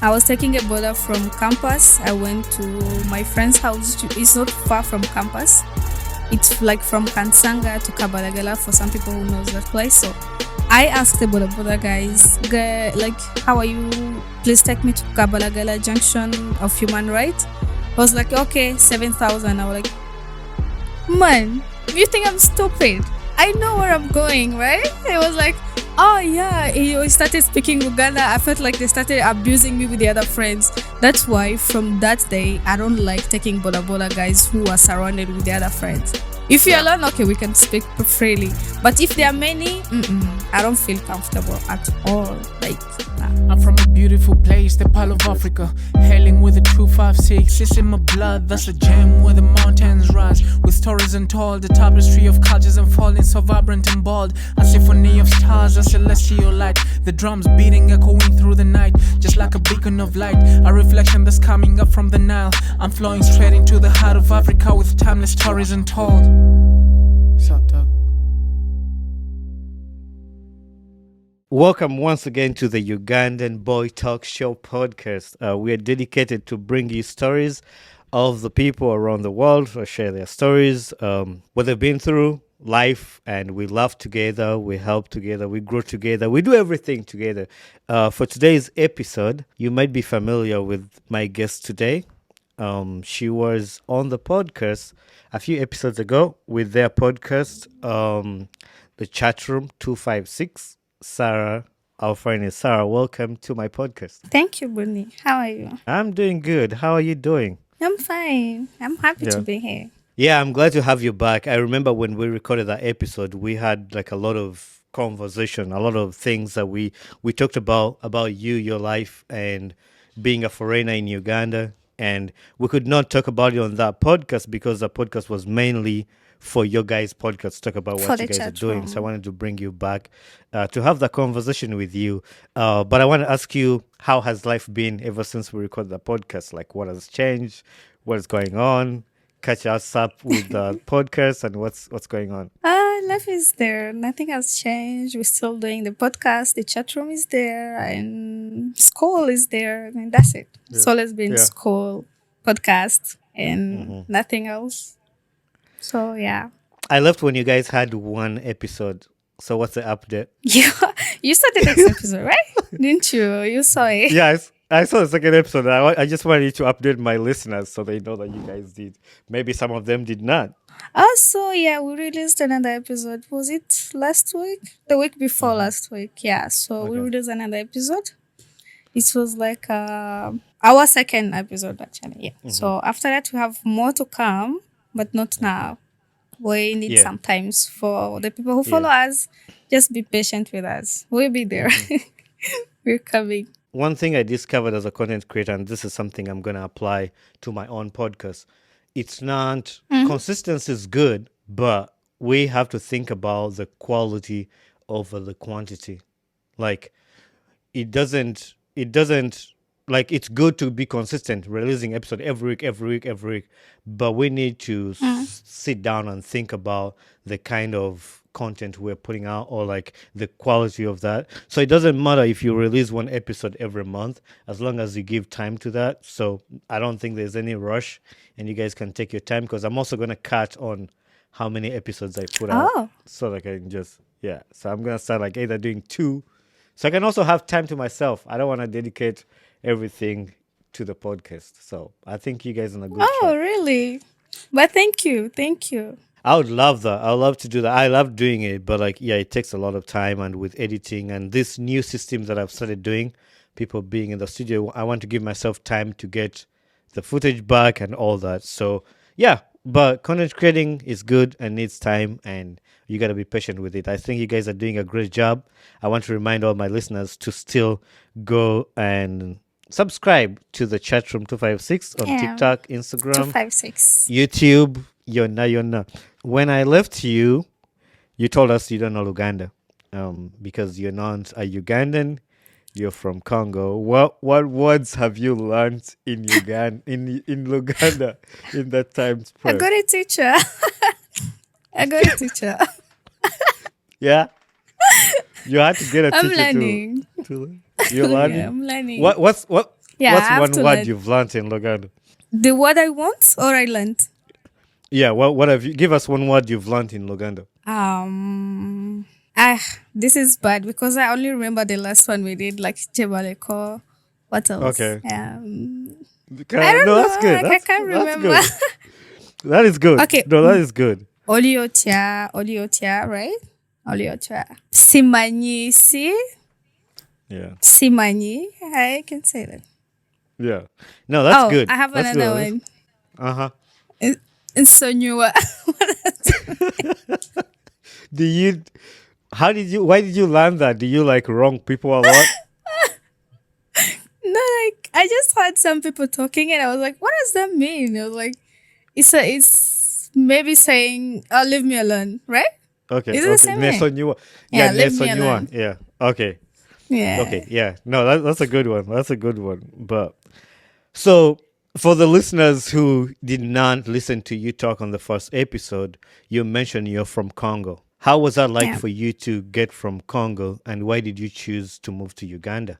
I was taking a border from campus. I went to my friend's house. It's not far from campus. It's like from Kansanga to Kabalagala for some people who knows that place. So I asked the border guys, like, how are you? Please take me to Kabalagala Junction of Human Rights. I was like, okay, 7,000. I was like, man, you think I'm stupid? I know where I'm going, right? It was like, oh yeah, he started speaking Uganda. I felt like they started abusing me with the other friends. That's why from that day, I don't like taking boda guys who are surrounded with the other friends. If you're alone, okay, we can speak freely. But if there are many, I don't feel comfortable at all. Like, I'm from a beautiful place, the Pearl of Africa. Hailing with a 256, it's in my blood. That's a gem where the mountains rise. With stories untold, the tapestry of cultures unfolding, so vibrant and bold. A symphony of stars, a celestial light. The drums beating, echoing through the night, just like a beacon of light. A reflection that's coming up from the Nile. I'm flowing straight into the heart of Africa with timeless stories untold. What's up, Doug? Welcome once again to the Ugandan Boy Talk Show podcast. We are dedicated to bring you stories of the people around the world who share their stories, what they've been through, life, and we laugh together, we help together, we grow together, we do everything together. For today's episode, you might be familiar with my guest today. She was on the podcast a few episodes ago with their podcast, The Chatroom 256. Sarah Alphanie. Sarah, welcome to my podcast. thank you, Bunny. How are you? I'm doing good. How are you doing? I'm fine. I'm happy to be here. Yeah, I'm glad to have you back. I remember when we recorded that episode, we had like a lot of conversation, a lot of things that we talked about you, your life, and being a foreigner in Uganda. And we could not talk about it on that podcast because the podcast was mainly for your guys' podcast to talk about For what the you guys are chat doing. room. So I wanted to bring you back to have that conversation with you. But I want to ask you, how has life been ever since we recorded the podcast? Like, what has changed? What is going on? Catch us up with the podcast and what's going on. Life is there. Nothing has changed. We're still doing the podcast. The chat room is there, and school is there. And that's it. It's always been school, podcast, and nothing else. So yeah. I loved when you guys had one episode. So what's the update? You saw the next episode, right? Didn't you? You saw it. Yes, I saw the second episode. I just wanted you to update my listeners so they know that you guys did. Maybe some of them did not. Also, yeah, we released another episode. Was it last week? The week before last week. Yeah. So we released another episode. It was like our second episode, actually. Yeah. So after that, we have more to come, but not now. We need some times for the people who follow us. Just be patient with us. We'll be there. We're coming. One thing I discovered as a content creator, and this is something I'm going to apply to my own podcast, it's not, consistency is good, but we have to think about the quality over the quantity. Like, it doesn't, like, it's good to be consistent, releasing episode every week, but we need to sit down and think about the kind of content we're putting out or like the quality of that. So it doesn't matter if you release one episode every month, as long as you give time to that. So I don't think there's any rush and you guys can take your time, because I'm also going to cut on how many episodes I put out so that I can just, so I'm going to start like either doing 2. So I can also have time to myself. I don't want to dedicate everything to the podcast. So I think you guys are on a good track. Oh, really? But thank you. I would love that. I would love to do that. I love doing it, but like, it takes a lot of time, and with editing and this new system that I've started doing, people being in the studio, I want to give myself time to get the footage back and all that. So but content creating is good and needs time, and you got to be patient with it. I think you guys are doing a great job. I want to remind all my listeners to still go and subscribe to the Chatroom 256 on TikTok, Instagram, 256. YouTube, Yona. When I left you, you told us you don't know Uganda, because you're not a Ugandan. You're from Congo. What words have you learned in Uganda in Uganda in that time span? I got a teacher. Yeah, you had to get a I'm teacher learning. You're learning. I'm learning. What Yeah, I What's have one to word learn. you've learned in Luganda? The word I want or I learned? Yeah, what have you? Give us one word you've learned in Luganda. Um, ah, this is bad because I only remember the last one we did, like Jebaleko. What else? Okay. I don't No, know. that's good. Like I can't That's remember. good. That is good. Okay, No, that is good. Oliotia, right? Oliotia. Simanyi, see? Yeah. Simanyi. I can say that. Yeah. No, that's Oh, good. I have That's another good. one. Uh huh. Insonyua. Do you? How did you? Why did you learn that? Do you like wrong people a lot? No, like I just heard some people talking and I was like, what does that mean? I was like, it's maybe saying, oh, leave me alone, right? Okay. Is it the Okay. same thing? Nesonyua. Yeah. Yeah, leave me Nesonyua. alone. Yeah. Okay. Yeah. Okay. Yeah. No, that's a good one. That's a good one. But so, for the listeners who did not listen to you talk on the first episode, you mentioned you're from Congo. How was that like Yeah. for you to get from Congo, and why did you choose to move to Uganda?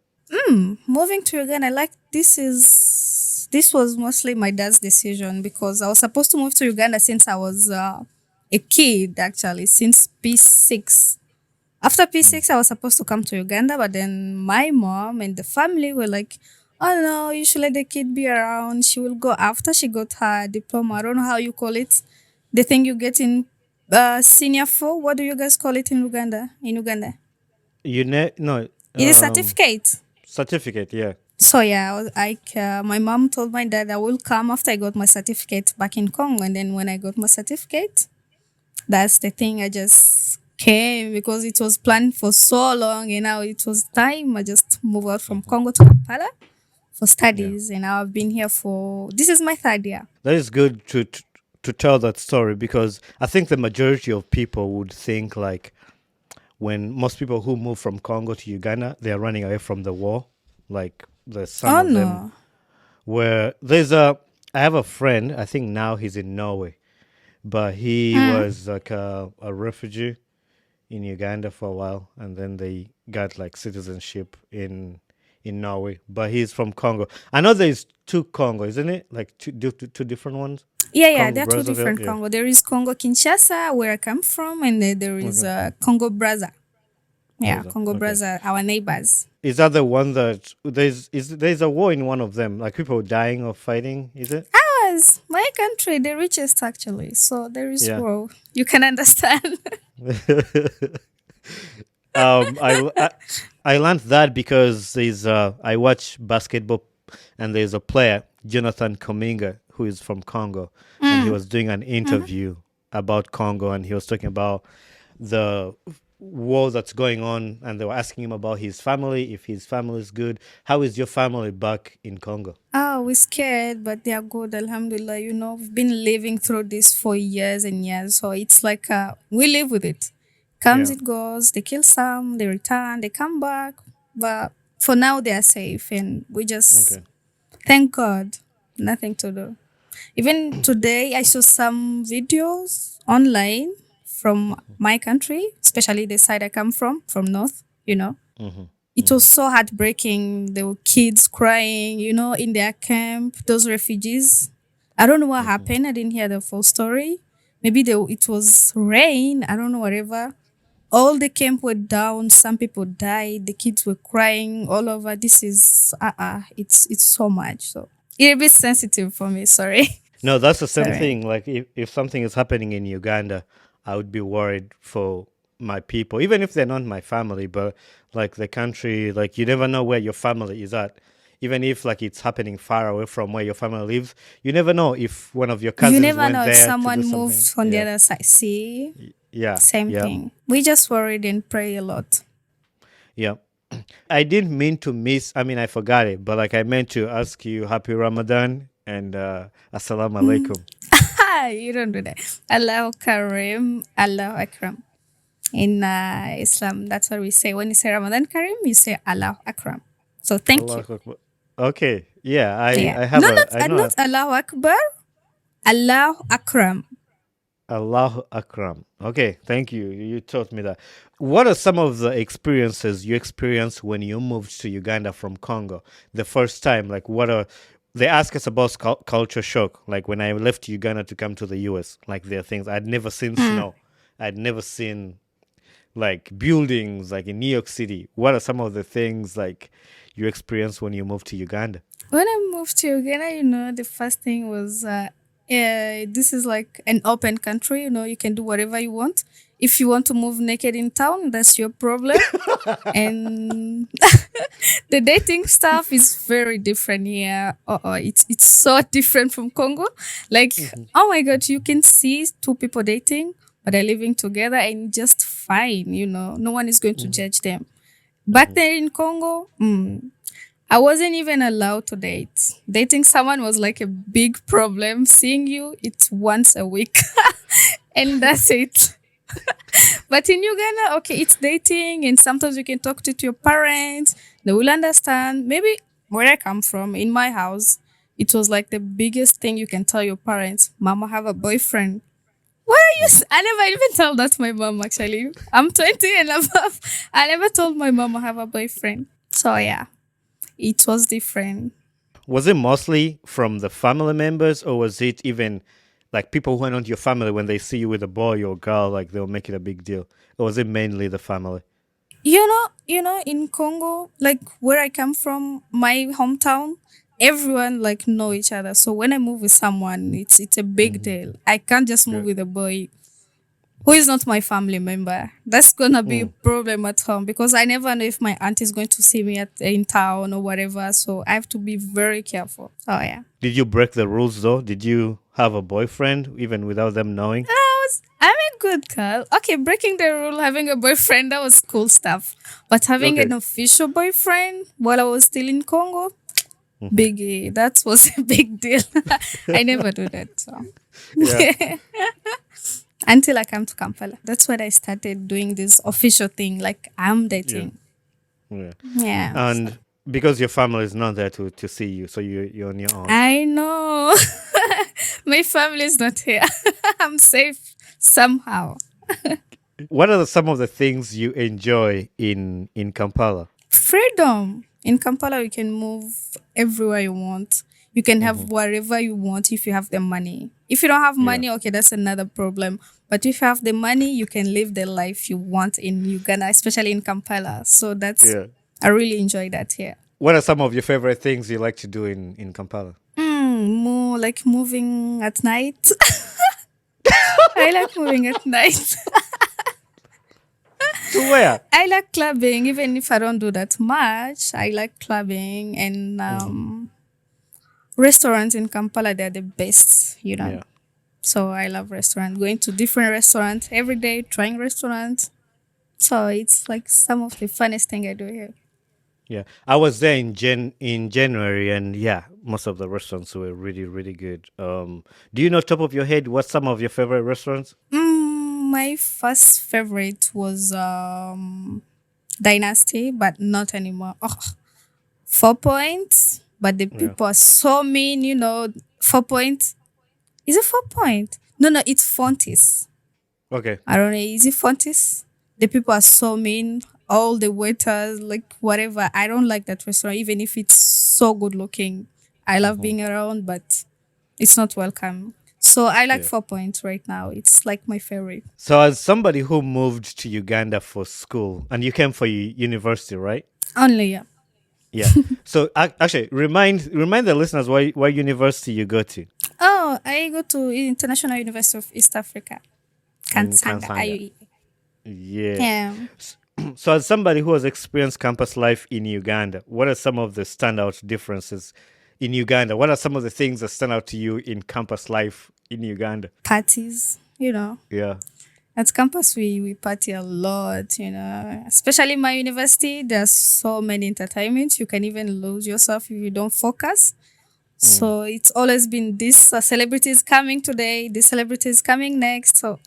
Moving to Uganda, like this was mostly my dad's decision because I was supposed to move to Uganda since I was a kid actually, since P6. After P6, I was supposed to come to Uganda, but then my mom and the family were like, oh no, you should let the kid be around. She will go after she got her diploma. I don't know how you call it. The thing you get in senior four. What do you guys call it in Uganda? In Uganda, No, it is certificate. certificate. Yeah. So yeah, I was like, my mom told my dad I will come after I got my certificate back in Congo, and then when I got my certificate, that's the thing. I just came because it was planned for so long, and now it was time. I just moved out from Congo to Kampala for Yeah. studies, and now I've been here for this is my third year. That is good to tell that story, because I think the majority of people would think like when most people who move from Congo to Uganda, they are running away from the war. Like there's some Oh of them no. where I have a friend, I think now he's in Norway, but he Mm. was like a refugee in Uganda for a while, and then they got like citizenship in Norway. But he's from Congo. I know there's two Congo, isn't it? Like two different ones. Yeah, Congo there are two Brazzaville. different Yeah. Congo. There is Congo Kinshasa, where I come from, and then there is Okay. Congo Brazza. Yeah, Brazza. Congo Okay. Brazza, our neighbors. Is that the one that there's a war in one of them? Like people dying or fighting? Is it? Ours, my country, the richest actually. So there is Yeah. war. You can understand. um, I, I I learned that because there's I watch basketball, and there's a player, Jonathan Kominga, who is from Congo, and he was doing an interview about Congo, and he was talking about the war that's going on, and they were asking him about his family, if his family is good. How is your family back in Congo? Oh, we're scared, but they are good. Alhamdulillah. You know, we've been living through this for years and years. So it's like we live with it. Comes, Yeah. it goes. They kill some, they return, they come back. But for now, they are safe. And we just Okay. thank God. Nothing to do. Even today, I saw some videos online from my country, especially the side I come from North, you know. It was so heartbreaking. There were kids crying, you know, in their camp, those refugees. I don't know what happened. I didn't hear the full story. Maybe it was rain. I don't know, whatever. All the camp were down. Some people died. The kids were crying all over. This is, it's so much. So it's a bit sensitive for me. Sorry. No, that's the same Sorry. thing. Like if something is happening in Uganda, I would be worried for my people, even if they're not my family, but like the country, like you never know where your family is at. Even if like it's happening far away from where your family lives, you never know if one of your You cousins never went know if there to do someone something. moved on the Yeah. other side. See, Yeah. same Yeah. thing. We just worried and pray a lot. Yeah. I didn't mean to miss, I mean, I forgot it, but like I meant to ask you happy Ramadan and assalamu alaikum. You don't do that. Allahu Karim, Allahu Akram. In Islam, that's what we say. When you say Ramadan Karim, you say Allahu Akram. So thank you. Allahu Akbar. Okay. Yeah, Yeah. I have No, I know. not Allahu Akbar. Allahu Akram. Allahu Akram. Okay, thank you. You taught me that. What are some of the experiences you experienced when you moved to Uganda from Congo the first time? Like, what are they ask us about culture shock? Like when I left Uganda to come to the US, like there are things I'd never seen snow. I'd never seen like buildings like in New York City. What are some of the things like you experienced when you moved to Uganda? When I moved to Uganda, the first thing was, this is like an open country. You can do whatever you want. If you want to move naked in town, that's your problem. And the dating stuff is very different here. It's so different from Congo. Like, oh my God, you can see two people dating, but they're living together and just fine. No one is going to judge them. Back there in Congo, I wasn't even allowed to date. Dating someone was like a big problem. Seeing you, it's once a week. And that's it. But in Uganda, okay, it's dating, and sometimes you can talk to your parents. They will understand. Maybe where I come from, in my house, it was like the biggest thing you can tell your parents. Mama have a boyfriend. Why are you? I never even told that to my mom. Actually, I'm 20 and above. I never told my mom I have a boyfriend. So yeah, it was different. Was it mostly from the family members, or was it even like people who are not your family when they see you with a boy or girl, like they'll make it a big deal? Or was it mainly the family? In Congo, like where I come from, my hometown, everyone like know each other. So when I move with someone, it's a big deal. I can't just move Yeah. with a boy who is not my family member. That's gonna be a problem at home because I never know if my aunt is going to see me in town or whatever. So I have to be very careful. Oh yeah. Did you break the rules though? Did you have a boyfriend even without them knowing? I'm a good girl. Okay, breaking the rule, having a boyfriend, that was cool stuff. But having Okay. an official boyfriend while I was still in Congo, biggie. That was a big deal. I never do that. So. Yeah. Until I come to Kampala. That's when I started doing this official thing. Like I'm Yeah. dating. Yeah. Yeah. And because your family is not there to see you, so you're on your own. I know. My family is not here. I'm safe somehow. What are some of the things you enjoy in Kampala? Freedom. In Kampala, you can move everywhere you want. You can have whatever you want if you have the money. If you don't have Yeah. money, okay, that's another problem. But if you have the money, you can live the life you want in Uganda, especially in Kampala. So Yeah. I really enjoy that here. What are some of your favorite things you like to do in Kampala? More like moving at night. I like moving at night. To where? I like clubbing, even if I don't do that much. I like clubbing and restaurants in Kampala. They're the best. Yeah. So I love restaurants. Going to different restaurants every day, trying restaurants. So it's like some of the funnest thing I do here. Yeah. I was there in January, and yeah, most of the restaurants were really, really good. Do you know top of your head what's some of your favorite restaurants? My first favorite was Dynasty, but not anymore. Oh, 4 points, but the Yeah. people are so mean. 4 points. Is it 4 point? No, it's Fontis. Okay. I don't know. Is it Fontis? The people are so mean. All the waiters, like whatever. I don't like that restaurant, even if it's so good looking. I love being around, but it's not welcome. So I like Yeah. 4 points right now. It's like my favorite. So as somebody who moved to Uganda for school, and you came for university, right? Only, yeah. Yeah. So actually, remind the listeners why university you go to Oh, I go to International University of East Africa. in Kansanga, Kansanga. IUE. Yeah. Yeah. So as somebody who has experienced campus life in Uganda, what are some of the standout differences in Uganda? What are some of the things that stand out to you in campus life in Uganda? Parties. Yeah. At campus, we party a lot. Especially my university, there's so many entertainments. You can even lose yourself if you don't focus. So it's always been this celebrities coming today, this celebrities coming next. So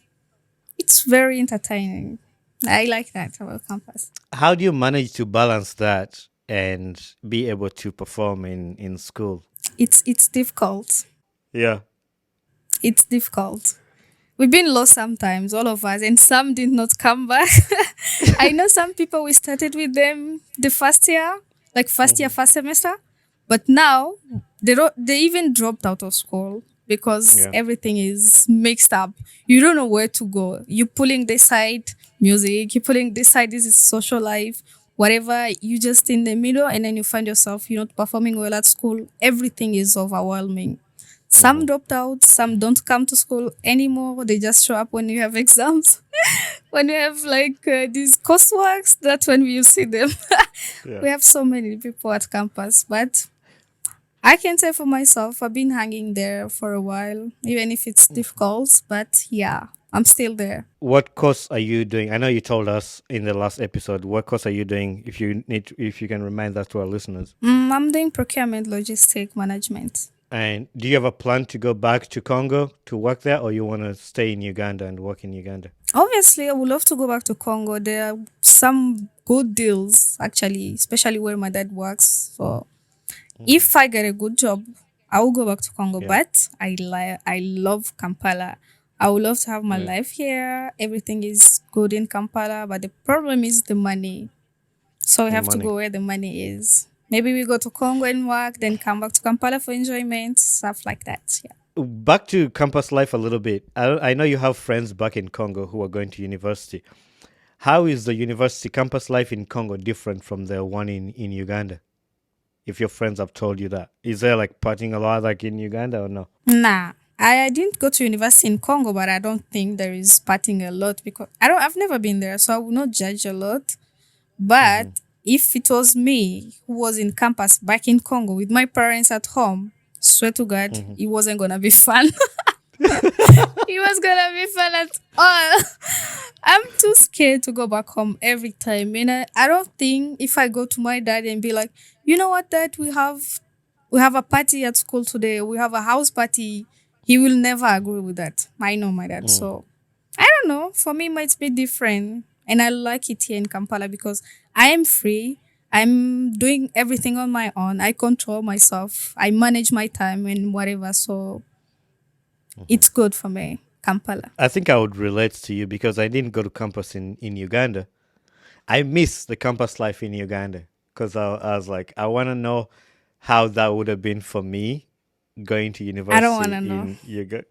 it's very entertaining. I like that about campus. How do you manage to balance that and be able to perform in school? It's difficult. Yeah. It's difficult. We've been lost sometimes, all of us, and some did not come back. I know some people we started with them the first year, like first year, first semester, but now they even dropped out of school because Yeah. everything is mixed up. You don't know where to go. You're pulling this side music, you're pulling this side, this is social life, whatever, you just in the middle, and then you find yourself you're not performing well at school. Everything is overwhelming. Some dropped out, some don't come to school anymore. They just show up when you have exams. When you have like these courseworks, that's when you see them. Yeah. We have so many people at campus, but I can say for myself, I've been hanging there for a while, even if it's difficult, but yeah, I'm still there. What course are you doing? I know you told us in the last episode. What course are you doing? If you can remind that to our listeners. I'm doing procurement logistic management. And do you have a plan to go back to Congo to work there, or you want to stay in Uganda and work in Uganda? Obviously, I would love to go back to Congo. There are some good deals, actually, especially where my dad works. So if I get a good job, I will go back to Congo. Yeah. But I love Kampala. I would love to have my Yeah. life here. Everything is good in Kampala, but the problem is the money. So we The have to money. go where the money is. Maybe we go to Congo and work, then come back to Kampala for enjoyment, stuff like that. Yeah. Back to campus life a little bit. I know you have friends back in Congo who are going to university. How is the university campus life in Congo different from the one in Uganda? If your friends have told you that, is there like partying a lot like in Uganda or no? Nah, I didn't go to university in Congo, but I don't think there is partying a lot because I've never been there, so I will not judge a lot. But if it was me who was in campus back in Congo with my parents at home, swear to God, it wasn't gonna be fun. It was gonna be fun at all. I'm too scared to go back home every time. And I don't think if I go to my dad and be like, you know what, dad, we have a party at school today. We have a house party. He will never agree with that. I know my dad. So I don't know. For me, it might be different. And I like it here in Kampala because I am free. I'm doing everything on my own. I control myself. I manage my time and whatever. So it's good for me, Kampala. I think I would relate to you because I didn't go to campus in Uganda. I miss the campus life in Uganda because I was like, I want to know how that would have been for me going to university wanna know. in Uganda.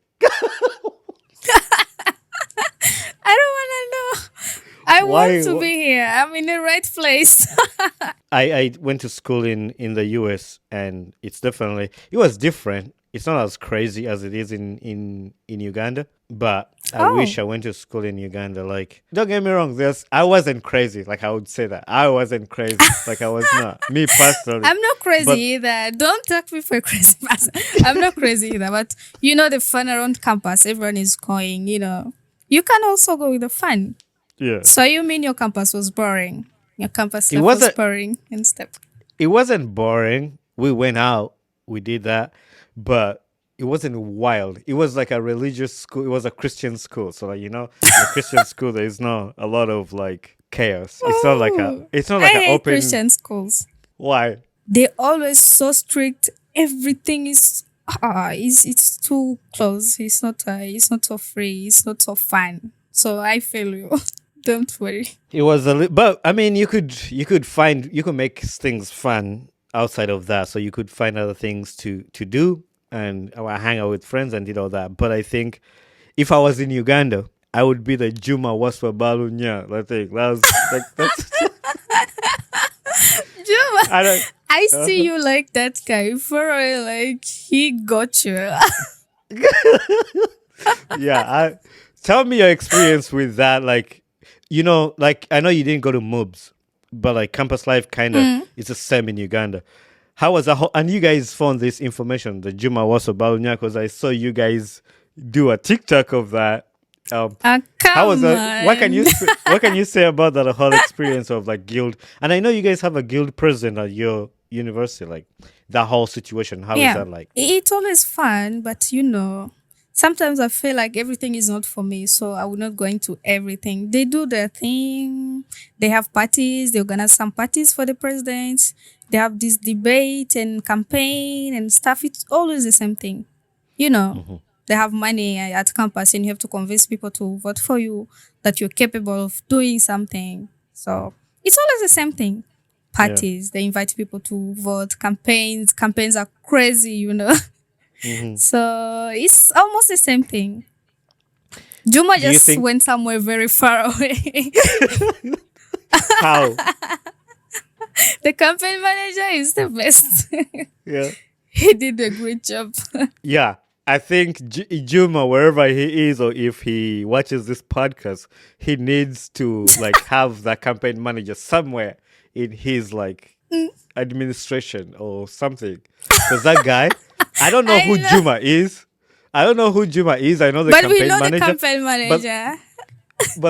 I don't want to know. I Why- want to be here. I'm in the right place. I went to school in the US and it was different. It's not as crazy as it is in Uganda, but I Oh. wish I went to school in Uganda. Like, don't get me wrong, I wasn't crazy. Like, I would say that I wasn't crazy. Like, I was not me personally. I'm not crazy But- either. Don't take me for a crazy person. I'm not crazy either. But the fun around campus, everyone is going, You can also go with the fun. Yeah, So you mean your campus was boring? Your campus It life was wasn't- boring and stuff. it wasn't boring. We went out, we did that, but it wasn't wild. It was like a religious school. It was a Christian school, so like, in a Christian school, there is not a lot of like chaos. It's not like I an hate open. Christian schools. Why? They're always so strict. Everything is it's too close. It's not so free. It's not so fun. So I feel you. Don't worry. It was but I mean, you could make things fun outside of that. So you could find other things to do and hang out with friends and did all that. But I think if I was in Uganda, I would be the Juma Waswa Balunya. I think that was like that's. Juma, I don't. I see you like that guy for real. Like he got you. Yeah, tell me your experience with that. Like, like I know you didn't go to MUBS, but like campus life kind of it's the same in Uganda. How was that? And you guys found this information, the Juma Waso Balunya, because I saw you guys do a TikTok of that. Come How was that? on. What can you say about that whole experience of like guild? And I know you guys have a guild president at your university. Like that whole situation. How is that like? It's always fun, but sometimes I feel like everything is not for me, so I will not go into everything. They do their thing. They have parties. They organize some parties for the presidents. They have this debate and campaign and stuff. It's always the same thing, they have money at campus and you have to convince people to vote for you, that you're capable of doing something. So it's always the same thing. Yeah. Parties, they invite people to vote, campaigns are crazy. Hmm. So it's almost the same thing. Juma Do you just think went somewhere very far away. how? The campaign manager is the best. Yeah. He did a great job. Yeah. I think Juma, wherever he is, or if he watches this podcast, he needs to like have that campaign manager somewhere in his like administration or something. Because that guy, I don't know who I know. Juma is. I don't know who Juma is. I know the But we campaign know the manager, campaign but manager.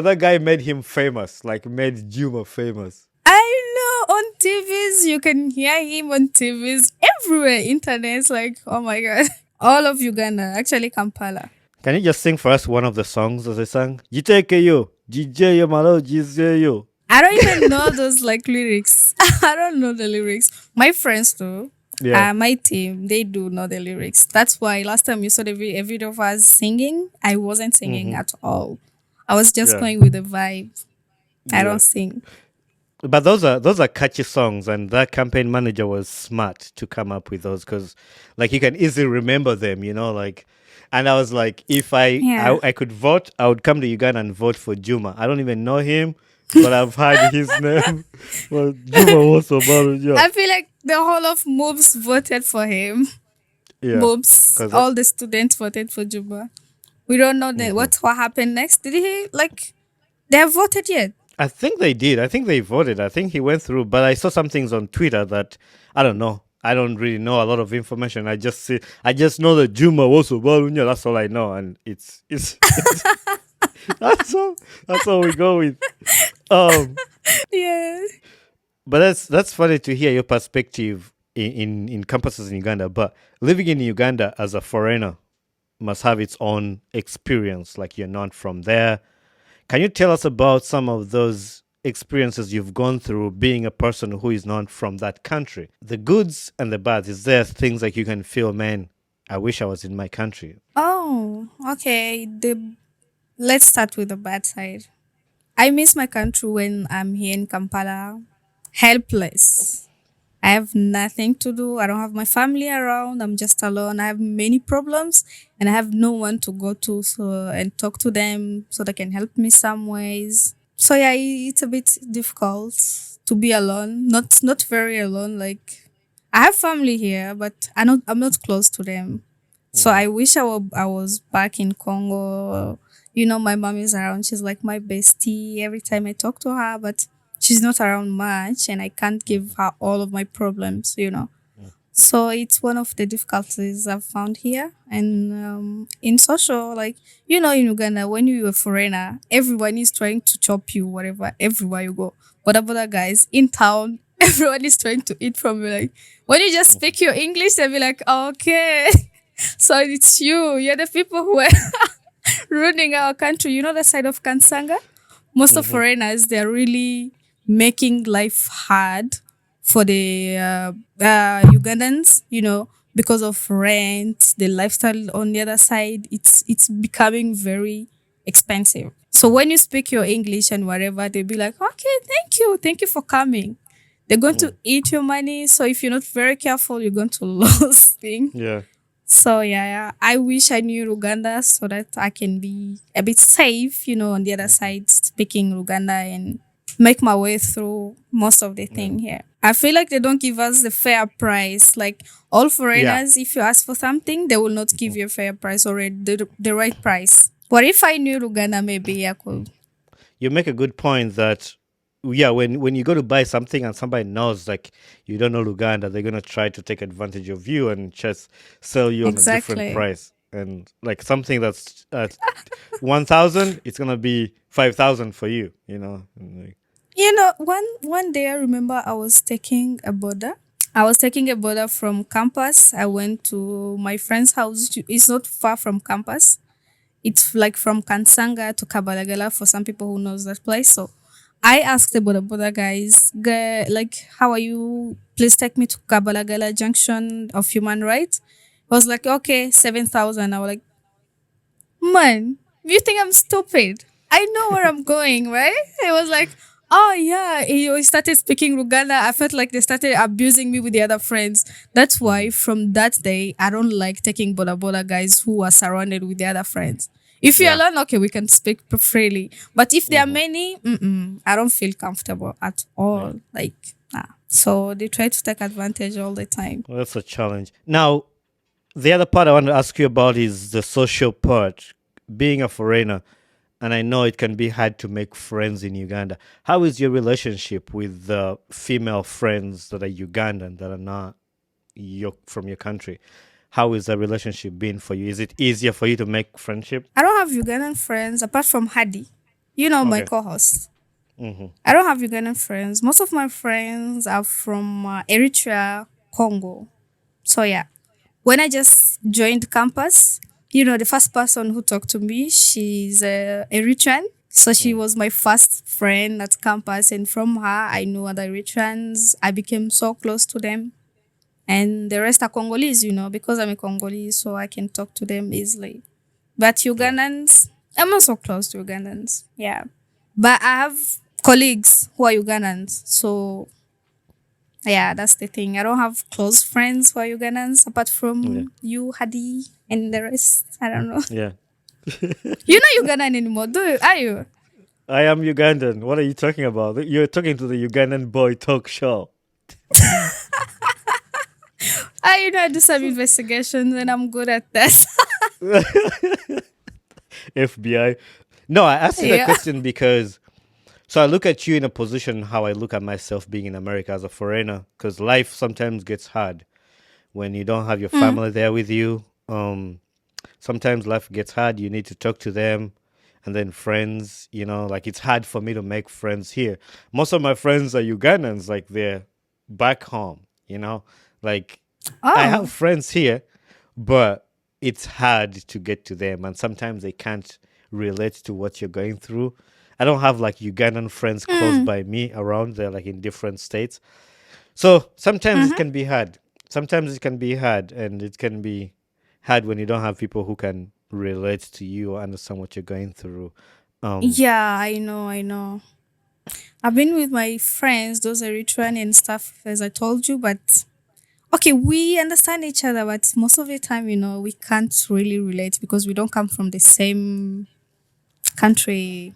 that guy made him famous, like made Juma famous. I know on TVs, you can hear him on TVs everywhere. Internet's like, oh my God. All of Uganda, actually Kampala. Can you just sing for us one of the songs that they sang? Jiteke yo, DJ yo malo, jizye yo. I don't even know those like lyrics. I don't know the lyrics. My friends do. Yeah. My team, they do know the lyrics. That's why last time you saw a video of us singing, I wasn't singing Mm-hmm. at all. I was just Yeah. going with the vibe. I Yeah. don't sing. But those are catchy songs, and that campaign manager was smart to come up with those because, like, you can easily remember them, like. And I was like, if Yeah. I could vote, I would come to Uganda and vote for Juma. I don't even know him, but I've heard his name. Well, Juma was about yeah, I feel like the whole of MOBS voted for him. yeah, MOBS, because all the students voted for Juba. We don't know what happened next. Did he like they have voted yet? I think they did. I think they voted. I think he went through. But I saw some things on Twitter that I don't know. I don't really know a lot of information. I just see. I just know that Juma was Obalunya. That's all I know, and it's that's all we go with. Um, Yeah. but that's funny to hear your perspective in campuses in Uganda. But living in Uganda as a foreigner must have its own experience. Like you're not from there. Can you tell us about some of those experiences you've gone through being a person who is not from that country? The goods and the bads. Is there things like you can feel, man, I wish I was in my country? Oh, okay. Let's start with the bad side. I miss my country when I'm here in Kampala. Helpless. I have nothing to do. I don't have my family around. I'm just alone. I have many problems and I have no one to go to and talk to them so they can help me some ways. So yeah, it's a bit difficult to be alone. Not very alone. Like I have family here, but I'm not close to them. So I wish I was back in Congo. My mom is around. She's like my bestie every time I talk to her, but she's not around much and I can't give her all of my problems. So it's one of the difficulties I've found here. And in social, like, in Uganda, when you're a foreigner, everyone is trying to chop you, whatever, everywhere you go. But other guys in town, everyone is trying to eat from you. Like, when you just speak your English, they'll be like, okay. So it's you. You're the people who are ruining our country. You know the side of Kansanga? Most of foreigners, they're really making life hard for the Ugandans, because of rent, the lifestyle on the other side. It's becoming very expensive. So when you speak your English and whatever, they'll be like, okay, thank you for coming. They're going to eat your money. So if you're not very careful, you're going to lose things. Yeah. So yeah, I wish I knew Uganda so that I can be a bit safe, on the other side, speaking Uganda and make my way through most of the thing here. I feel like they don't give us the fair price. Like all Yeah. foreigners, if you ask for something, they will not give you a fair price or the right price. What if I knew Uganda? Maybe I could. You make a good point that yeah, when you go to buy something and somebody knows like you don't know Uganda, they're gonna try to take advantage of you and just sell you on a different Exactly. price. And like something that's 1,000, it's gonna be 5,000 for you. And, like, One day I remember I was taking a border. I was taking a border from campus. I went to my friend's house. It's not far from campus. It's like from Kansanga to Kabalagala for some people who knows that place. So I asked the border guys, like, how are you? Please take me to Kabalagala Junction of Human Rights. I was like, okay, 7,000. I was like, Man, you think I'm stupid? I know where I'm going, right? It was like, oh yeah, he started speaking Uganda. I felt like they started abusing me with the other friends. That's why from that day, I don't like taking bola bola guys who are surrounded with the other friends. If you're Yeah. alone, okay, we can speak freely. But if there are many, I don't feel comfortable at Yeah. all. Like, nah. So they try to take advantage all the time. Well, that's a challenge. Now, the other part I want to ask you about is the social part. Being a foreigner, and I know it can be hard to make friends in Uganda. How is your relationship with the female friends that are Ugandan that are not from your country? How is that relationship been for you? Is it easier for you to make friendship? I don't have Ugandan friends apart from Hadi. You know, my Okay. co-host. Mm-hmm. I don't have Ugandan friends. Most of my friends are from Eritrea, Congo. So yeah, when I just joined campus, the first person who talked to me, she's Eritrean. So she was my first friend at campus, and from her, I knew other Eritreans. I became so close to them, and the rest are Congolese. Because I'm a Congolese, so I can talk to them easily. But Yeah. Ugandans, I'm not so close to Ugandans. Yeah. But I have colleagues who are Ugandans. So yeah, that's the thing. I don't have close friends who are Ugandans apart Yeah. from you, Hadi, and the rest. I don't know. Yeah. You're not Ugandan anymore, do you? Are you? I am Ugandan. What are you talking about? You're talking to the Ugandan boy talk show. I do some investigations and I'm good at that. FBI. No, I asked you that Yeah. question because so I look at you in a position how I look at myself being in America as a foreigner because life sometimes gets hard when you don't have your family there with you. Sometimes life gets hard. You need to talk to them, and then friends. Like it's hard for me to make friends here. Most of my friends are Ugandans, like they're back home. Like I Oh. have friends here, but it's hard to get to them, and sometimes they can't relate to what you're going through. I don't have like Ugandan friends close by me around. They're like in different states. So sometimes it can be hard. Sometimes it can be hard, and it can be hard when you don't have people who can relate to you or understand what you're going through. Yeah, I know, I know. I've been with my friends, those Eritrean and stuff, as I told you, but okay, we understand each other, but most of the time, we can't really relate because we don't come from the same country.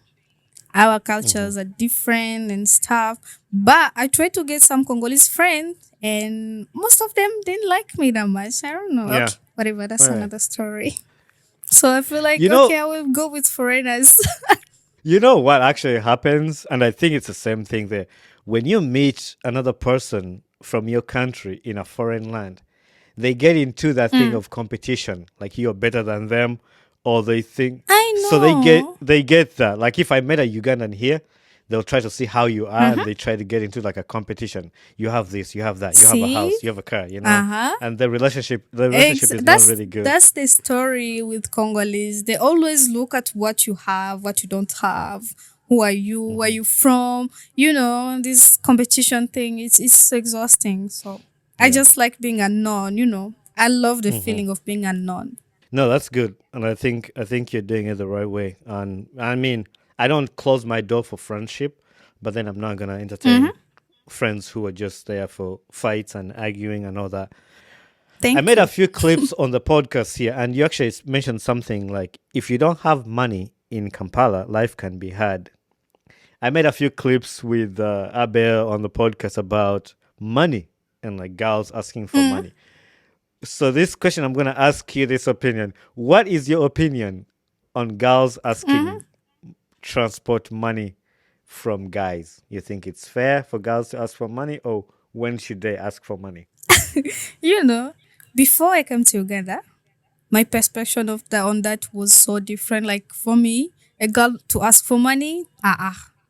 Our cultures are different and stuff. But I tried to get some Congolese friends, and most of them didn't like me that much. I don't know. Yeah. Okay, whatever. That's All right. another story. So I feel like You know, okay, I will go with foreigners. you know what actually happens, and I think it's the same thing there. When you meet another person from your country in a foreign land, they get into that thing of competition, like you're better than them, or they think I so know. they get that. Like if I met a Ugandan here, they'll try to see how you are, and they try to get into like a competition. You have this, you have that, you have a See? house, you have a car, Uh huh. and the relationship is not really good. That's the story with Congolese. They always look at what you have, what you don't have. Who are you? Where you from? This competition thing. It's exhausting. So I Yeah. just like being unknown. I love the feeling of being unknown. No, that's good, and I think you're doing it the right way. And I mean, I don't close my door for friendship, but then I'm not gonna entertain friends who are just there for fights and arguing and all that. I Thank made a you. few clips on the podcast here, and you actually mentioned something like if you don't have money in Kampala, life can be hard. I made a few clips with Abel on the podcast about money and like girls asking for money. So this question, I'm gonna ask you this opinion. What is your opinion on girls asking transport money from guys? You think it's fair for girls to ask for money, or when should they ask for money? You know, before I came to Uganda, my perspective of that on that was so different. Like for me, a girl to ask for money,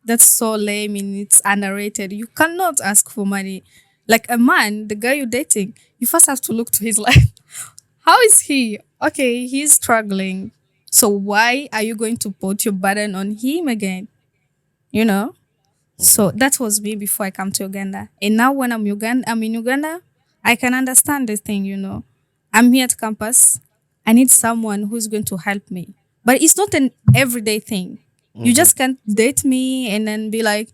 that's so lame and it's underrated. You cannot ask for money. Like a man, the guy you're dating, you first have to look to his life. How is he? Okay, he's struggling. So why are you going to put your burden on him again? You know? So that was me before I come to Uganda. And now when I'm in Uganda, I can understand this thing. I'm here at campus. I need someone who's going to help me. but it's not an everyday thing. You just can't date me and then be like,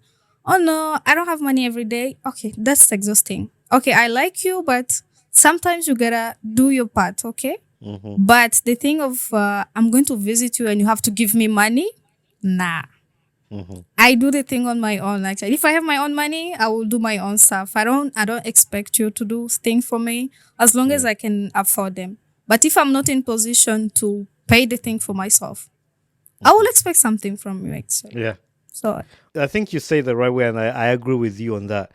oh no, I don't have money every day. Okay, that's exhausting. Okay, I like you, but sometimes you gotta do your part, okay? But the thing of I'm going to visit you and you have to give me money, nah. I do the thing on my own. Actually, if I have my own money, I will do my own stuff. I don't expect you to do things for me as long as I can afford them. But if I'm not in position to pay the thing for myself, I will expect something from you actually. Yeah. So I think you say the right way, and I agree with you on that.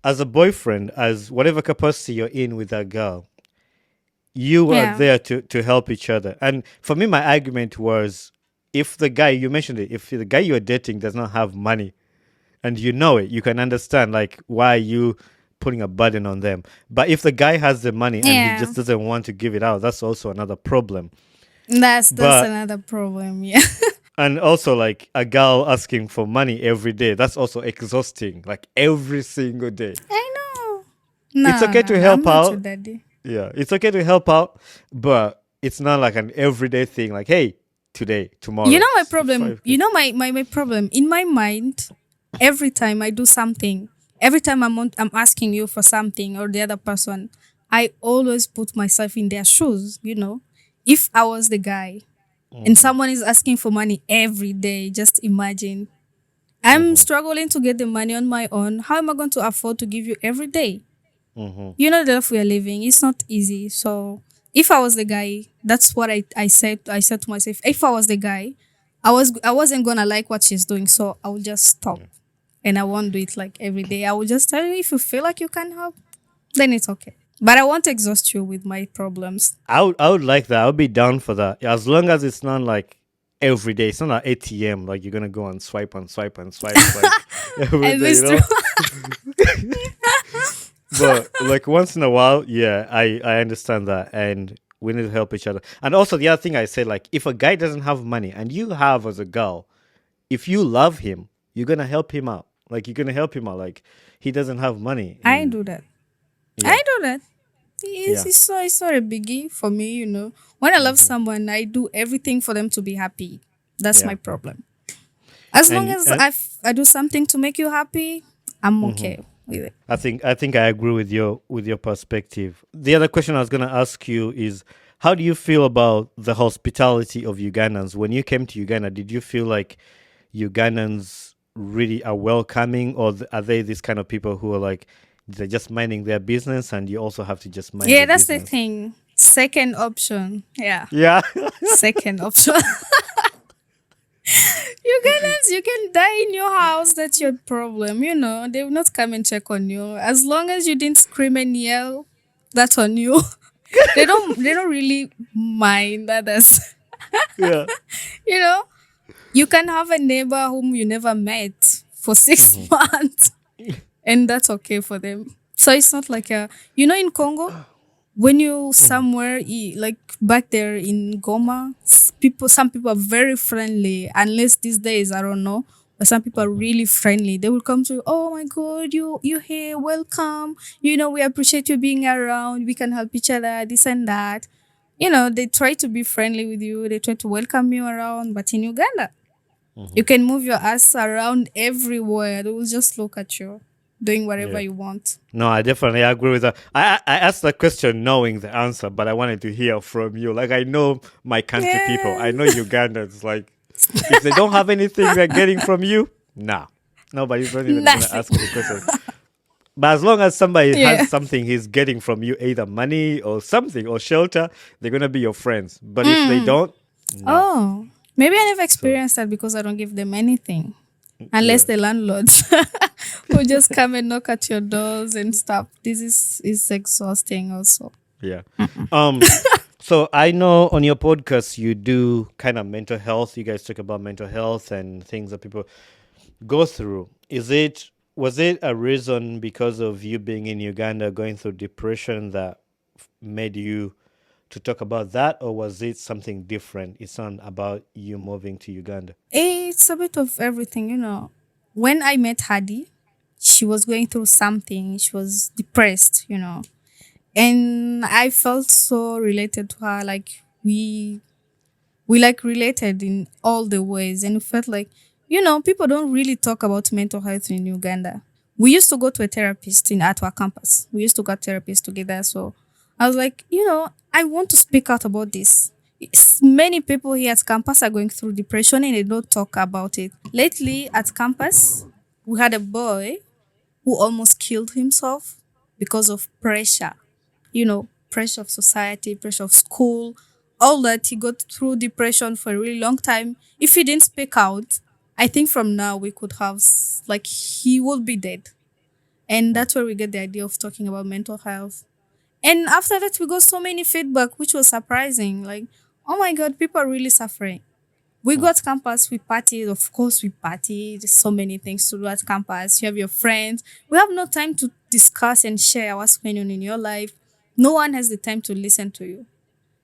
As a boyfriend, as whatever capacity you're in with that girl, you are yeah. there to help each other. And for me, my argument was, if the guy, you mentioned it, if the guy you're dating does not have money and you know it, you can understand like why you putting a burden on them. But if the guy has the money and he Yeah. just doesn't want to give it out, that's also another problem. That's But another problem, yeah. and also like a girl asking for money every day, that's also exhausting, like every single day. I know. It's No, okay no, to no. I'm help not your out. daddy. Yeah, it's okay to help out, but it's not like an everyday thing. Like, hey, today, You tomorrow, know my problem. 5K. You know my problem. In my mind, every time I do something, every time I'm asking you for something or the other person, I always put myself in their shoes, you know. If I was the guy and someone is asking for money every day, just imagine. I'm struggling to get the money on my own. How am I going to afford to give you every day? You know the life we are living. It's not easy. So if I was the guy, that's what I said. I said to myself, if I was the guy, I wasn't gonna like what she's doing. So I would just stop, and I won't do it like every day. I will just tell you if you feel like you can help, then it's okay. But I won't exhaust you with my problems. I would like that. I would be down for that. As long as it's not like every day. It's not an ATM, like you're gonna go and swipe and swipe and swipe like every And day, it's you true. know? But like once in a while, yeah, I understand that, and we need to help each other. And also the other thing I say, like if a guy doesn't have money and you have as a girl, if you love him, you're gonna help him out. Like you're gonna help him out. Like he doesn't have money, I and do that. yeah, I do that. yeah, It's not a biggie for me, you know. When I love someone, I do everything for them to be happy. That's yeah. my problem. As long And as I do something to make you happy, I'm okay with it. I think I agree with your perspective. The other question I was gonna ask you is, how do you feel about the hospitality of Ugandans? When you came to Uganda, did you feel like Ugandans really are welcoming, or are they this kind of people who are like they're just minding their business, and you also have to just mind Yeah, your that's the business? thing. Second option. Yeah. Yeah, Second option. Ugandans, you can die in your house. That's your problem. You know, they will not come and check on you. As long as you didn't scream and yell, that's on you. They don't really mind others. yeah, You know, you can have a neighbor whom you never met for 6 months, and that's okay for them. So it's not like in Congo, when you somewhere like back there in Goma, some people are very friendly. Unless these days, I don't know, but some people are really friendly. They will come to you. Oh my God, you here? Welcome. You know, we appreciate you being around. We can help each other. This and that. You know, they try to be friendly with you. They try to welcome you around. But in Uganda, you can move your ass around everywhere. They will just look at you, doing whatever yeah. you want. No, I definitely agree with that. I asked the question knowing the answer, but I wanted to hear from you. Like I know my country people. I Yes. know Ugandans. Like if they don't have anything they're getting from you, nah, nobody's not even gonna Nothing. ask the question. But as long as somebody Yeah. has something he's getting from you, either money or something or shelter, they're gonna be your friends. But if they don't, no. Oh, maybe I never So experienced that because I don't give them anything. Unless yeah, the landlords who just come and knock at your doors and stuff. This is exhausting also. yeah. Um. So I know on your podcast you do kind of mental health. You guys talk about mental health and things that people go through. Was it a reason because of you being in Uganda going through depression that made you to talk about that, or was it something different? It's not about you moving to Uganda. It's a bit of everything, you know. When I met Hadi, she was going through something. She was depressed, you know. And I felt so related to her. Like we We like related in all the ways, and we felt like, people don't really talk about mental health in Uganda. We used to go to a therapist in at our campus. We used to go to therapist together. So I was like, I want to speak out about this. Many people here at campus are going through depression and they don't talk about it. Lately at campus, we had a boy who almost killed himself because of pressure, pressure of society, pressure of school, all that. He got through depression for a really long time. If he didn't speak out, I think from now we could have, like, he would be dead. And Mm. that's where we get the idea of talking about mental health. And after that, we got so many feedback, which was surprising. Like, oh my God, people are really suffering. We Mm. got campus, we partied. Of course, we party. There's so many things to do at campus. You have your friends. We have no time to discuss and share what's going on in your life. No one has the time to listen to you.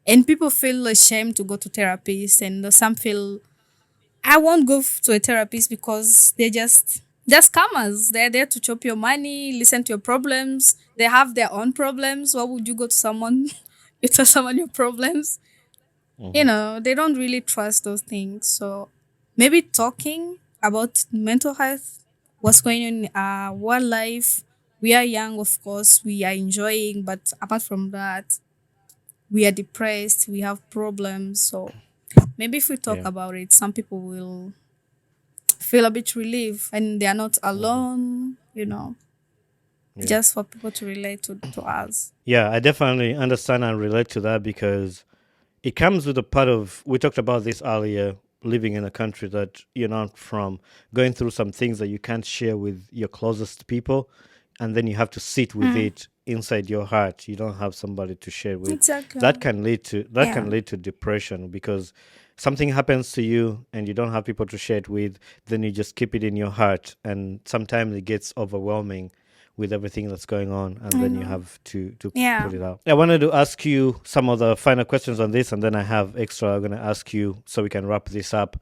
And people feel ashamed to go to therapists, and some feel, I won't go to a therapist because they're scammers. They're there to chop your money, listen to your problems. They have their own problems. Why would you go to someone you tell someone your problems? Mhm. They don't really trust those things. So maybe talking about mental health, what's going on in our life. We are young, of course, we are enjoying, but apart from that, we are depressed, we have problems. So maybe if we talk Yeah. about it, some people will feel a bit relief and they are not Mhm. alone, Yeah. just for people to relate to us. Yeah, I definitely understand and relate to that because it comes with a part of, we talked about this earlier, living in a country that you're not from, going through some things that you can't share with your closest people, and then you have to sit with Mm, it inside your heart. You don't have somebody to share with. exactly. That Yeah. can lead to depression because something happens to you and you don't have people to share it with, then you just keep it in your heart, and sometimes it gets overwhelming with everything that's going on, and I then you know. have to Yeah. put it out. I wanted to ask you some of the final questions on this, and then I have extra I'm going to ask you so we can wrap this up.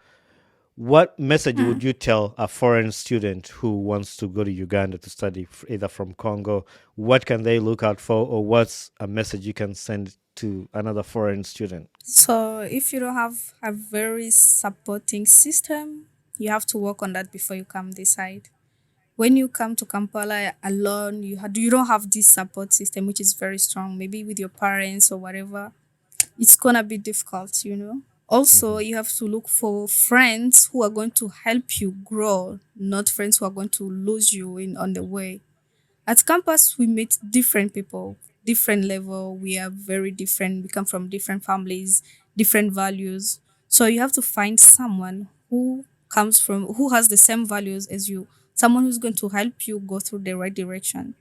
What message Mm. would you tell a foreign student who wants to go to Uganda to study, either from Congo? What can they look out for, or what's a message you can send to another foreign student? So if you don't have a very supporting system, you have to work on that before you come this side. When you come to Kampala alone, you don't have this support system which is very strong. Maybe with your parents or whatever, it's gonna be difficult. Also, Hmm. you have to look for friends who are going to help you grow, not friends who are going to lose you in on the way. At campus, we meet different people, different level. We are very different. We come from different families, different values. So you have to find someone who has the same values as you, someone who's going to help you go through the right direction.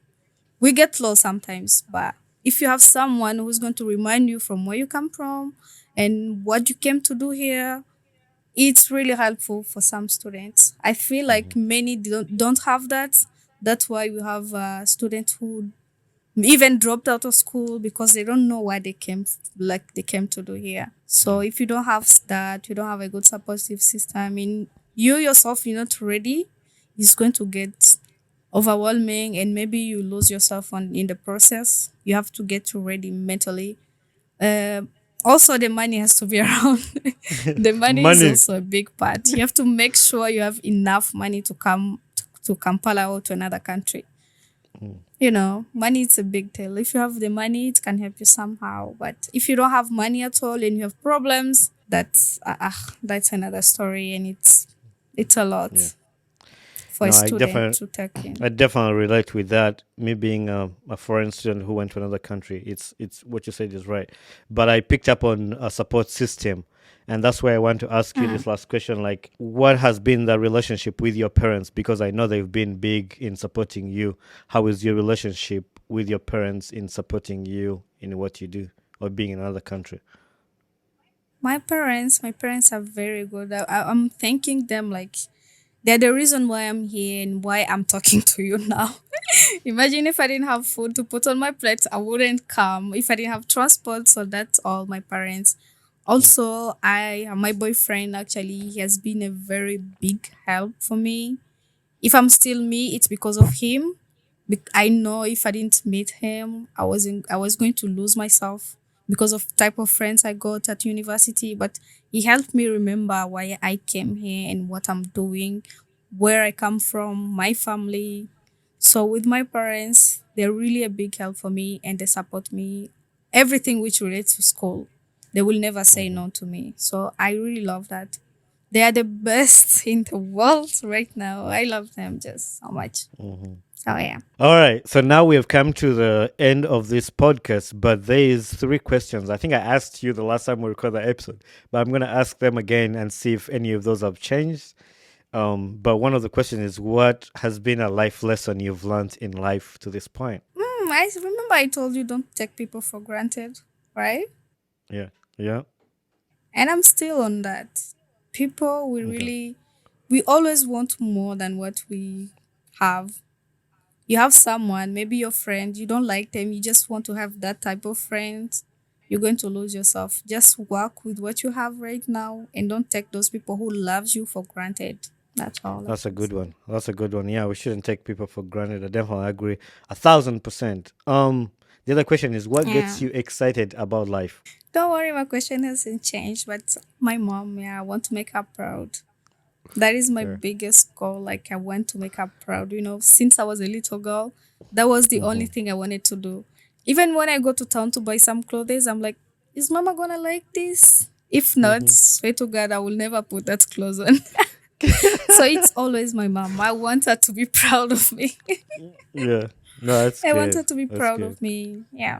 We get lost sometimes, but if you have someone who's going to remind you from where you come from and what you came to do here, it's really helpful for some students. I feel Hmm. like many don't have that. That's why we have students who even dropped out of school because they don't know why they came to do here. So Yeah. if you don't have that, you don't have a good supportive system, I mean, you yourself, you're not ready, it's going to get overwhelming and maybe you lose yourself in the process. You have to get ready mentally. um, Also, the money has to be around. The money is Money. also a big part. You have to make sure you have enough money to come to Kampala or to another country. Mm. Money is a big deal. If you have the money, it can help you somehow. But if you don't have money at all and you have problems, that's another story, and it's a Yeah. lot for a No, student to take in. I definitely relate with that. Me being a foreign student who went to another country, it's what you said is right. But I picked up on a support system, and that's why I want to ask you Mm. this last question: like, what has been the relationship with your parents? Because I know they've been big in supporting you. How is your relationship with your parents in supporting you in what you do or being in another country? My parents are very good. I'm thanking them, like, they're the reason why I'm here and why I'm talking to you now. Imagine if I didn't have food to put on my plate, I wouldn't come. If I didn't have transport, so that's all my parents. Mm. Also, my boyfriend, actually, he has been a very big help for me. If I'm still me, it's because of him. I know if I didn't meet him, I was going to lose myself because of type of friends I got at university, but he helped me remember why I came here and what I'm doing, where I come from, my family. So with my parents, they're really a big help for me and they support me. Everything which relates to school, they will never say Mm-hmm. no to me. So I really love that. They are the best in the world right now. I love them just so much. Mm-hmm. So yeah. All right. So now we have come to the end of this podcast, but there is three questions. I think I asked you the last time we recorded the episode, but I'm going to ask them again and see if any of those have changed. But one of the questions is, what has been a life lesson you've learned in life to this point? I remember I told you don't take people for granted, right? Yeah. Yeah. And I'm still on that. People, Okay. we always want more than what we have. You have someone, maybe your friend, you don't like them, you just want to have that type of friend. You're going to lose yourself. Just work with what you have right now and don't take those people who loves you for granted. That's all I That's a can good say. one. That's a good one. Yeah, we shouldn't take people for granted. I definitely agree 1,000%. The other question is, what Yeah. gets you excited about life? Don't worry, my question hasn't changed, but my mom, yeah, I want to make her proud. That is my Sure. biggest goal. Like, I want to make her proud. Since I was a little girl, that was the only Mm-hmm. thing I wanted to do. Even when I go to town to buy some clothes, I'm like, is mama gonna like this? If not, Mm-hmm. swear to God, I will never put that clothes on. So it's always my mom. I want her to be proud of me. Yeah. No, that's I want good. her to be That's proud good. of me. Yeah,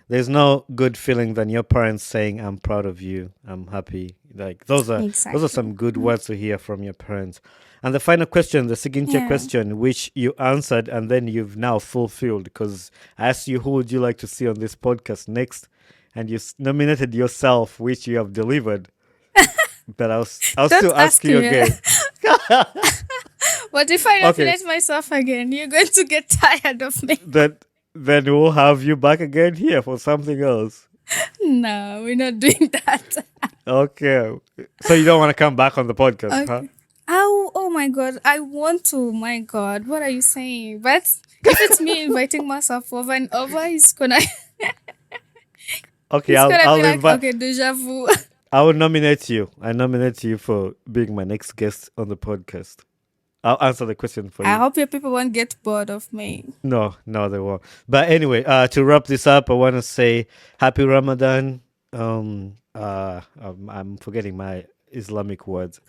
There's no good feeling than your parents saying, "I'm proud of you. I'm happy." Like those are exactly. some good words to hear from your parents. And the final question, the signature Yeah. question, which you answered and then you've now fulfilled, because I asked you who would you like to see on this podcast next, and you nominated yourself, which you have delivered. But I'll Don't still ask ask you me. again. But if I Okay, nominate myself again, you're going to get tired of me. then we'll have you back again here for something else. No, we're not doing that. Okay. So you don't want to come back on the podcast, huh? Okay. Oh my God. I want to. My God. What are you saying? But if it's me inviting myself over and over, Okay, it's I'll gonna be I'll like, invite. okay, deja vu. I will nominate you. I nominate you for being my next guest on the podcast. I'll answer the question for I you. hope your people won't get bored of me. No, no, they won't. But anyway, to wrap this up, I want to say Happy Ramadan. I'm forgetting my Islamic words.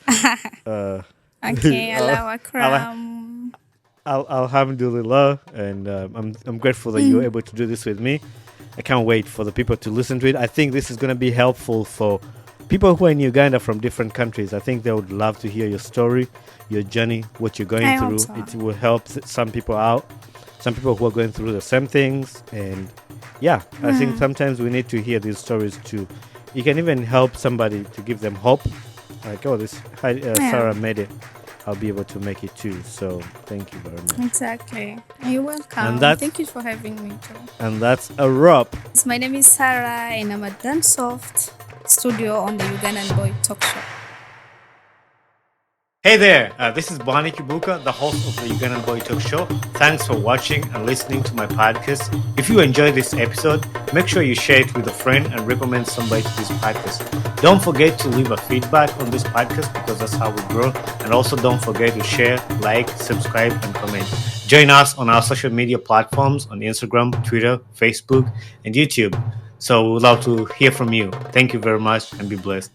Uh, Okay, Al- Allah Al- Akram. Alhamdulillah, and I'm grateful that you were Mm, able to do this with me. I can't wait for the people to listen to it. I think this is going to be helpful for people who are in Uganda from different countries. I think they would love to hear your story, your journey, what you're going I hope through. so. It will help some people out, some people who are going through the same things. And yeah, I think Mm, sometimes we need to hear these stories too. You can even help somebody to give them hope. Like, oh, yeah, Sarah made it. I'll be able to make it too. So thank you very much. exactly. You're And welcome. that's Thank you for having me too. and that's a wrap. My name is Sarah and I'm at Dansoft studio on the Ugandan Boy Talk Show. Hey there, this is Bohani Kibuka, the host of the Ugandan Boy Talk Show. Thanks for watching and listening to my podcast. If you enjoyed this episode, make sure you share it with a friend and recommend somebody to this podcast. Don't forget to leave a feedback on this podcast because that's how we grow. And also don't forget to share, like, subscribe, and comment. Join us on our social media platforms on Instagram, Twitter, Facebook, and YouTube. So we'd love to hear from you. Thank you very much and be blessed.